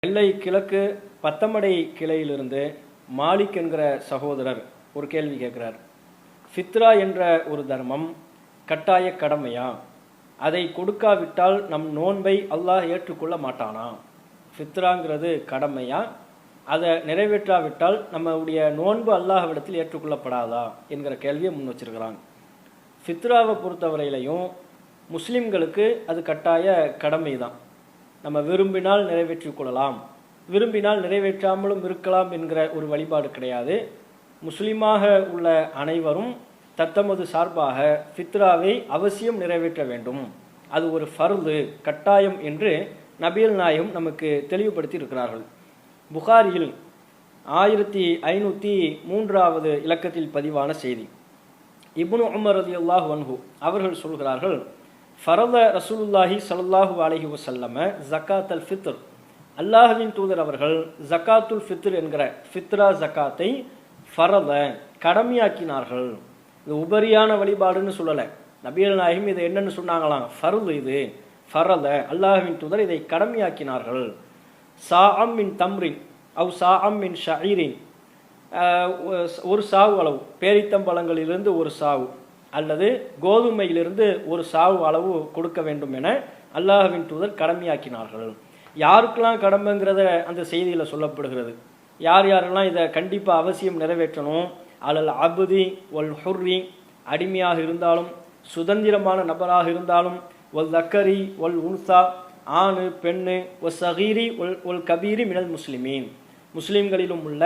நெல்லை கிழக்கு பத்தமடை கிளையிலிருந்து மாலிக் என்கிற சகோதரர் ஒரு கேள்வி கேட்கிறார். ஃபித்ரா என்ற ஒரு தர்மம் கட்டாய கடமையா? அதை கொடுக்காவிட்டால் நம் நோன்பை அல்லாஹ் ஏற்றுக்கொள்ள மாட்டானா? ஃபித்ராங்கிறது கடமையா? அதை நிறைவேற்றாவிட்டால் நம்முடைய நோன்பு அல்லாஹ்விடத்தில் ஏற்றுக்கொள்ளப்படாதா என்கிற கேள்வியை முன் வச்சிருக்கிறாங்க. ஃபித்ராவை பொறுத்தவரையிலையும் முஸ்லிம்களுக்கு அது கட்டாய கடமை தான். நம்ம விரும்பினால் நிறைவேற்றிக் கொள்ளலாம், விரும்பினால் நிறைவேற்றாமலும் இருக்கலாம் என்கிற ஒரு வழிபாடு கிடையாது. முஸ்லீமாக உள்ள அனைவரும் தத்தமது சார்பாக ஃபித்ராவை அவசியம் நிறைவேற்ற வேண்டும். அது ஒரு ஃபர்து, கட்டாயம் என்று நபிகள் நாயகம் நமக்கு தெளிவுபடுத்தி இருக்கிறார்கள். புகாரியில் 1503வது இலக்கத்தில் பதிவான செய்தி. இப்னு உமர் ரலியல்லாஹு அன்ஹு அவர்கள் சொல்கிறார்கள், ஃபரத ரசூலுல்லாஹி ஸல்லல்லாஹு அலைஹி வஸல்லம ஜகாத்தல் ஃபித்ர், அல்லாஹ்வின் தூதர் அவர்கள் ஜகாத்துல் ஃபித்ர் என்கிற ஃபித்ரா ஜகாத்தை ஃபரத கடமையாக்கினார்கள். இது உபரியான வழிபாடுன்னு சொல்லலை. நபிகள் நாயகம் இதை என்னன்னு சொன்னாங்களாம்? ஃபர்து, இது ஃபரத, அல்லாஹ்வின் தூதர் இதை கடமையாக்கினார்கள். சாஅம் மின் தம்ரின் அவ் சாஅம் மின் ஷஈரின், ஒரு சாவு அளவு பேரித்தம்பழங்களிலிருந்து ஒரு சாவு அல்லது கோதுமையிலிருந்து ஒரு சாவு அளவு கொடுக்க வேண்டும் என அல்லாஹ்வின் தூதர் கடமையாக்கினார்கள். யாருக்கெல்லாம் கடமைங்கிறத அந்த செய்தியில் சொல்லப்படுகிறது. யார் யாரெல்லாம் இதை கண்டிப்பாக அவசியம் நிறைவேற்றணும்? அலல் அபுதி ஒல் ஹுர்ரி, அடிமையாக இருந்தாலும் சுதந்திரமான நபராக இருந்தாலும், ஒல் தக்கரி ஒல் உன்சா, ஆணு பெண்ணு, ஒல் சகீரி ஒல் கபீரி மினல் முஸ்லிமீன், முஸ்லிம்களிலும் உள்ள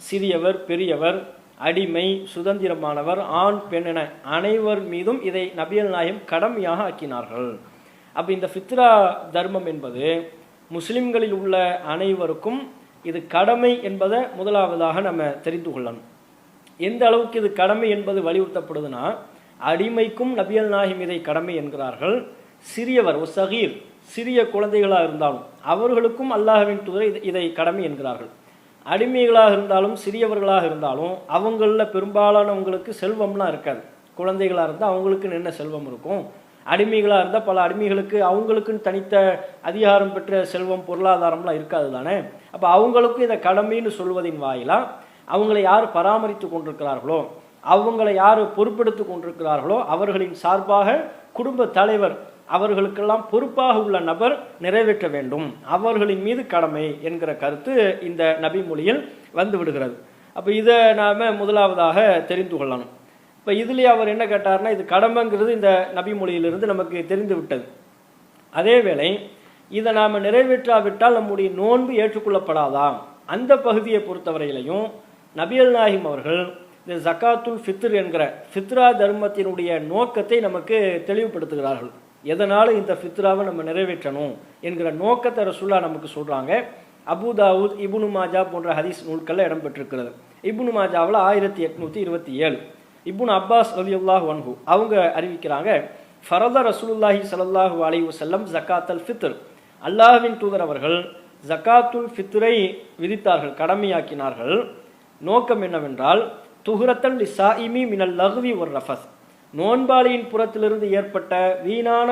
சிறியவர் பெரியவர், அடிமை சுதந்திரமானவர், ஆண் பெண் என அனைவர் மீதும் இதை நபிகள் நாயகம் கடமையாக ஆக்கினார்கள். அப்போ இந்த ஃபித்ரா தர்மம் என்பது முஸ்லிம்களில் உள்ள அனைவருக்கும் இது கடமை என்பதை முதலாவதாக நம்ம தெரிந்து கொள்ளணும். எந்த அளவுக்கு இது கடமை என்பது வலியுறுத்தப்படுதுன்னா, அடிமைக்கும் நபிகள் நாயகம் இதை கடமை என்கிறார்கள். சிறியவர் ஒரு சகீர், சிறிய குழந்தைகளாக இருந்தாலும் அவர்களுக்கும் அல்லாஹ்வின் தூதர் இதை கடமை என்கிறார்கள். அடிமைகளாக இருந்தாலும் சிறியவர்களாக இருந்தாலும் அவங்களில் பெரும்பாலானவங்களுக்கு செல்வம்லாம் இருக்காது. குழந்தைகளாக இருந்தால் அவங்களுக்குன்னு என்ன செல்வம் இருக்கும்? அடிமைகளாக இருந்தால் பல அடிமைகளுக்கு அவங்களுக்குன்னு தனித்த அதிகாரம் பெற்ற செல்வம் பொருளாதாரம்லாம் இருக்காது தானே. அப்போ அவங்களுக்கும் இதை கடமைன்னு சொல்வதின் வாயிலாக அவங்களை யார் பராமரித்து கொண்டிருக்கிறார்களோ, அவங்களை யார் பொறுப்பெடுத்து கொண்டிருக்கிறார்களோ அவர்களின் சார்பாக குடும்ப தலைவர், அவர்களுக்கெல்லாம் பொறுப்பாக உள்ள நபர் நிறைவேற்ற வேண்டும், அவர்களின் மீது கடமை என்கிற கருத்து இந்த நபி மொழியில் வந்து விடுகிறது. அப்போ இதை நாம் முதலாவதாக தெரிந்து கொள்ளணும். இப்போ இதுலேயே அவர் என்ன கேட்டார்னா, இது கடமைங்கிறது இந்த நபி மொழியிலிருந்து நமக்கு தெரிந்து விட்டது. அதே வேளை இதை நாம் நிறைவேற்றாவிட்டால் நம்முடைய நோன்பு ஏற்றுக்கொள்ளப்படாதா? அந்த பகுதியை பொறுத்தவரையிலையும் நபிகள் நாயகம் அவர்கள் இந்த ஜகாத்துல் ஃபித்ர் என்கிற ஃபித்ரா தர்மத்தினுடைய நோக்கத்தை நமக்கு தெளிவுபடுத்துகிறார்கள். எதனால் இந்த ஃபித்ராவை நம்ம நிறைவேற்றணும் என்கிற நோக்கத்தை ரசூலுல்லாஹ் நமக்கு சொல்கிறாங்க. அபு தாவூத், இப்னு மாஜா போன்ற ஹதீஸ் நூல்களில் இடம்பெற்றிருக்கிறது. இப்னு மாஜாவில் 1827, இப்னு அப்பாஸ் ரலியல்லாஹு அன்ஹு அவங்க அறிவிக்கிறாங்க, ஃபரத ரசூலுல்லாஹி ஸல்லல்லாஹு அலைஹி வஸல்லம் ஜகாத்தல் ஃபித்ர், அல்லாஹ்வின் தூதர் அவர்கள் ஜகாத்துல் ஃபித்ரை விதித்தார்கள், கடமையாக்கினார்கள். நோக்கம் என்னவென்றால், துஹ்ரத்தன் லிஸாயிமி மினல் லஹ்வி வர் ரஃபஸ், நோன்பாளியின் புறத்திலிருந்து ஏற்பட்ட வீணான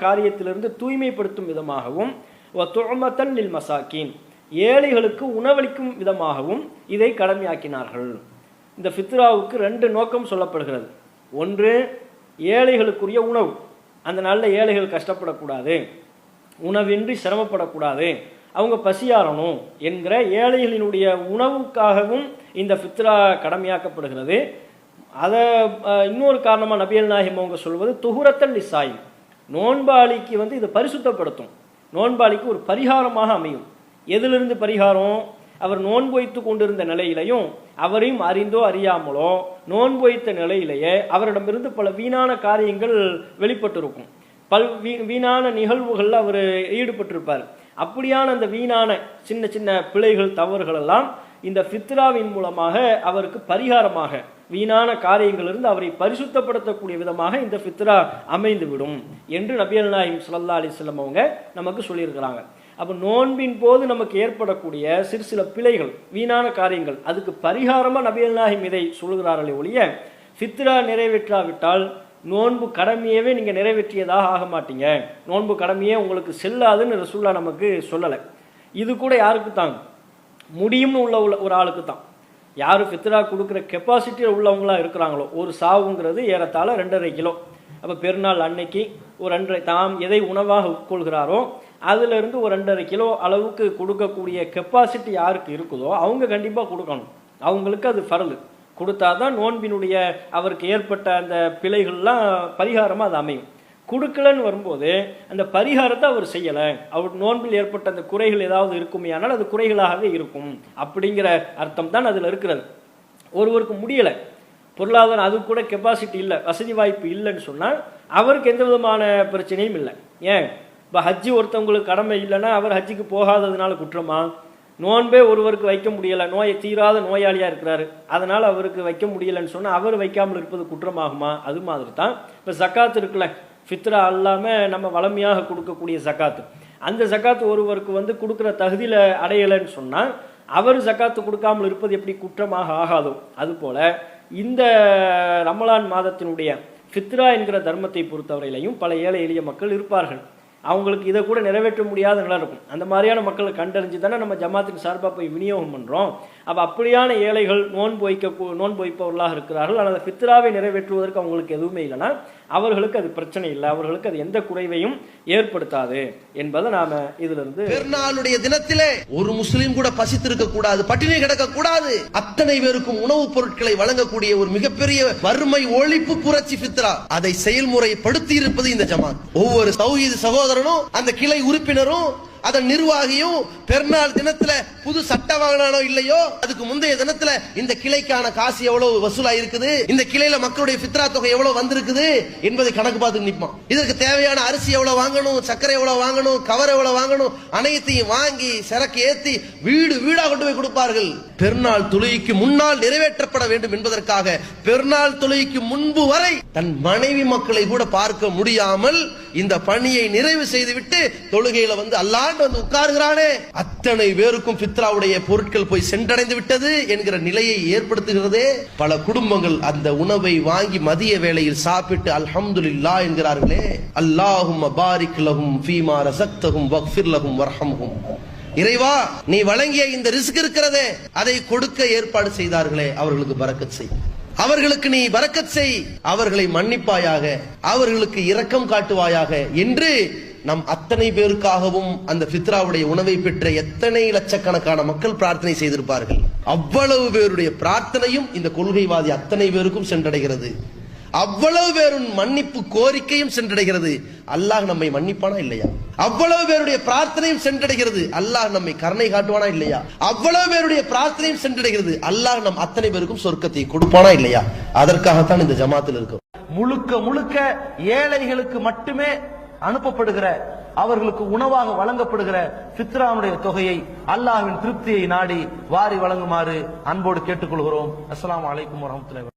காரியத்திலிருந்து தூய்மைப்படுத்தும் விதமாகவும், துஅமத்தன் லில் மசாக்கீன், ஏழைகளுக்கு உணவளிக்கும் விதமாகவும் இதை கடமையாக்கினார்கள். இந்த ஃபித்ராவுக்கு 2 நோக்கம் சொல்லப்படுகிறது. ஒன்று, ஏழைகளுக்குரிய உணவு, அந்த நாளில் ஏழைகள் கஷ்டப்படக்கூடாது, உணவின்றி சிரமப்படக்கூடாது, அவங்க பசியாறணும் என்கிற ஏழைகளினுடைய உணவுக்காகவும் இந்த ஃபித்ரா கடமையாக்கப்படுகிறது. அதை இன்னொரு காரணமாக நபிகள் நாயகம் அவங்க சொல்வது துஹுரத்தன் லிஸாயிம், நோன்பாளிக்கு இது பரிசுத்தப்படுத்தும், நோன்பாளிக்கு ஒரு பரிகாரமாக அமையும். எதிலிருந்து பரிகாரம்? அவர் நோன்பு வைத்து கொண்டிருந்த நிலையிலையும் அவரையும் அறிந்தோ அறியாமலோ நோன்பு வைத்த நிலையிலேயே அவரிடமிருந்து பல வீணான காரியங்கள் வெளிப்பட்டிருக்கும், வீணான நிகழ்வுகளில் அவர் ஈடுபட்டிருப்பார். அப்படியான அந்த வீணான சின்ன சின்ன பிழைகள் தவறுகள் எல்லாம் இந்த ஃபித்ராவின் மூலமாக அவருக்கு பரிகாரமாக, வீணான காரியங்களிலிருந்து அவரை பரிசுத்தப்படுத்தக்கூடிய விதமாக இந்த ஃபித்ரா அமைந்துவிடும் என்று நபிகள் நாயகம் ஸல்லல்லாஹு அலைஹி வஸல்லம் அவங்க நமக்கு சொல்லியிருக்கிறாங்க. அப்போ நோன்பின் போது நமக்கு ஏற்படக்கூடிய சில பிழைகள், வீணான காரியங்கள், அதுக்கு பரிகாரமாக நபிகள் நாயகம் இதை சொல்கிறார்களே ஒழிய ஃபித்ரா நிறைவேற்றாவிட்டால் நோன்பு கடமையவே நீங்கள் நிறைவேற்றியதாக ஆக மாட்டீங்க, நோன்பு கடமையே உங்களுக்கு செல்லாதுன்னு ரசூலுல்லாஹ் நமக்கு சொல்லலை. இது கூட யாருக்கு தான் முடியும்னு உள்ள ஒரு ஆளுக்கு தான். யார் ஃபித்ரா கொடுக்குற கெப்பாசிட்டியில் உள்ளவங்களா இருக்கிறாங்களோ, ஒரு சாவுங்கிறது ஏறத்தாழ 2.5 கிலோ. அப்போ பெருநாள் அன்னைக்கு ஒரு 2.5 தாம் எதை உணவாக உட்கொள்கிறாரோ அதிலிருந்து ஒரு 2.5 கிலோ அளவுக்கு கொடுக்கக்கூடிய கெப்பாசிட்டி யாருக்கு இருக்குதோ அவங்க கண்டிப்பாக கொடுக்கணும். அவங்களுக்கு அது ஃபர்லு. கொடுத்தா தான் நோன்பினுடைய அவருக்கு ஏற்பட்ட அந்த பிழைகள்லாம் பரிகாரமாக அது அமையும். கொடுக்கலன்னு வரும்போது அந்த பரிகாரத்தை அவர் செய்யலை, அவர் நோன்பில் ஏற்பட்ட அந்த குறைகள் ஏதாவது இருக்குமே, ஆனால் அது குறைகளாகவே இருக்கும் அப்படிங்கிற அர்த்தம் தான் அதில் இருக்கிறது. ஒருவருக்கு முடியலை, பொருளாதாரம் அது கூட கெப்பாசிட்டி இல்லை, வசதி வாய்ப்பு இல்லைன்னு சொன்னால் அவருக்கு எந்த விதமான பிரச்சனையும் இல்லை. ஏன் இப்போ ஹஜ்ஜி ஒருத்தவங்களுக்கு கடமை இல்லைன்னா அவர் ஹஜ்ஜிக்கு போகாததுனால குற்றமா? நோன்பே ஒருவருக்கு வைக்க முடியலை, நோயை தீராத நோயாளியாக இருக்கிறாரு, அதனால் அவருக்கு வைக்க முடியலைன்னு சொன்னால் அவர் வைக்காமல் இருப்பது குற்றமாகுமா? அது மாதிரி தான் இப்போ ஜக்காத் இருக்குல்ல, ஃபித்ரா அல்லாமல் நம்ம வளமையாக கொடுக்கக்கூடிய ஜக்காத்து, அந்த ஜக்காத்து ஒருவருக்கு கொடுக்குற தகுதியில் அடையலைன்னு சொன்னால் அவர் ஜக்காத்து கொடுக்காமல் இருப்பது எப்படி குற்றமாக ஆகாதோ, அதுபோல் இந்த ரமலான் மாதத்தினுடைய ஃபித்ரா என்கிற தர்மத்தை பொறுத்தவரையிலையும் பல ஏழை எளிய மக்கள் இருப்பார்கள். அவங்களுக்கு இதை கூட நிறைவேற்ற முடியாத நிலை இருக்கும். அந்த மாதிரியான மக்களை கண்டறிஞ்சு தானே நம்ம ஜமாத்தின் சார்பாக போய் விநியோகம் பண்ணுறோம். அப்போ அப்படியான ஏழைகள் நோன்பு வைப்பவர்களாக இருக்கிறார்கள், ஆனால் ஃபித்ராவை நிறைவேற்றுவதற்கு அவங்களுக்கு எதுவுமே இல்லைன்னா அவர்களுக்கு அது பிரச்சனை இல்லை, அவர்களுக்கு அது எந்த குறைவையும் ஏற்படுத்தாது என்பதை நாம இதிலிருந்து. பெருநாளுடைய தினத்திலே ஒரு முஸ்லீம் கூட பசித்திருக்க கூடாது, பட்டினி கிடக்க கூடாது, அத்தனை பேருக்கும் உணவுப் பொருட்களை வழங்கக்கூடிய ஒரு மிகப்பெரிய வறுமை ஒழிப்பு புரட்சி ஃபித்ரா, அதை செயல்முறைப்படுத்தி இருப்பது இந்த ஜமாத். ஒவ்வொரு தௌஹீத் சகோதரனும் அந்த கிளை உறுப்பினரும் அதன் நிர்வாகியும் பெருநாள் தினத்துல புது சட்ட வாங்கினானோ இல்லையோ, அதுக்கு முந்தைய தினத்துல இந்த கிளைக்கான காசு எவ்வளவு வசூலா இருக்குது, இந்த கிளையில மக்களுடைய ஃபித்ரா தொகை எவ்வளவு வந்திருக்குது என்பதை கணக்கு பார்த்து நிற்பான். இதற்கு தேவையான அரிசி எவ்வளவு வாங்கணும், சர்க்கரை எவ்வளவு வாங்கணும், கவர் எவ்வளவு வாங்கணும், அனைத்தையும் வாங்கி சரக்கு ஏத்தி வீடு வீடா கொண்டு போய் கொடுப்பார்கள். பெருநாள் தொழுகைக்கு முன்னால் நிறைவேற்றப்பட வேண்டும் என்பதற்காக பெருநாள் தொழுகைக்கு முன்பு வரை தன் மனைவி மக்களை கூட பார்க்க முடியாமல் இந்த பணியை நிறைவு செய்துவிட்டு தொழுகையில அல்லாண்டு உட்காருகிறானே, அத்தனை பேருக்கும் ஃபித்ராவுடைய பொருட்கள் போய் சென்றடைந்து விட்டது என்கிற நிலையை ஏற்படுத்துகிறதே. பல குடும்பங்கள் அந்த உணவை வாங்கி மதிய வேளையில் சாப்பிட்டு அல்ஹம்துலில்லாஹ் என்கிறார்களே. அல்லாஹும்ம பாரிக் லஹும் ஃபீமா ரஸக்தஹும் வக்ஃபிர் லஹும் வர்ஹம்ஹும். இறைவா, நீ வழங்கிய இந்த ரிஸ்க் இருக்கிறதே அதை கொடுக்க ஏற்பாடு செய்தார்களே, அவர்களுக்கு பரக்கத் செய், அவர்களுக்கு நீ பரக்கத் செய், அவர்களை மன்னிப்பாயாக, அவர்களுக்கு இரக்கம் காட்டுவாயாக என்று நம் அத்தனை பேருக்காகவும் அந்த ஃபித்ராவுடைய உணவை பெற்ற எத்தனை லட்சக்கணக்கான மக்கள் பிரார்த்தனை செய்திருப்பார்கள். அவ்வளவு பேருடைய பிரார்த்தனையும் இந்த கொள்கைவாதி அத்தனை பேருக்கும் சென்றடைகிறது. அவ்வளவு பேரும் மன்னிப்பு கோரிக்கையும் சென்றடைகிறது. அல்லாஹ் நம்மை மன்னிப்பானா இல்லையா? அவ்வளவு பேருடைய பிரார்த்தனையும் சென்றடைகிறது. அல்லாஹ் நம்மை கருணை காட்டுவானா இல்லையா? அவ்வளவு பேருடைய பிரார்த்தனையும் சென்றடைகிறது. அல்லாஹ் நம் அத்தனை பேருக்கும் சொர்க்கத்தை கொடுப்பானா இல்லையா? அதற்காகத்தான் இந்த ஜமாத்தில் இருக்கும். முழுக்க முழுக்க ஏழைகளுக்கு மட்டுமே அனுப்பப்படுகிற, அவர்களுக்கு உணவாக வழங்கப்படுகிற ஃபித்ராவுடைய தொகையை அல்லாஹ்வின் திருப்தியை நாடி வாரி வழங்குமாறு அன்போடு கேட்டுக்கொள்கிறோம். அஸ்ஸலாமு அலைக்கும் வரஹ்மத்துல்லாஹி.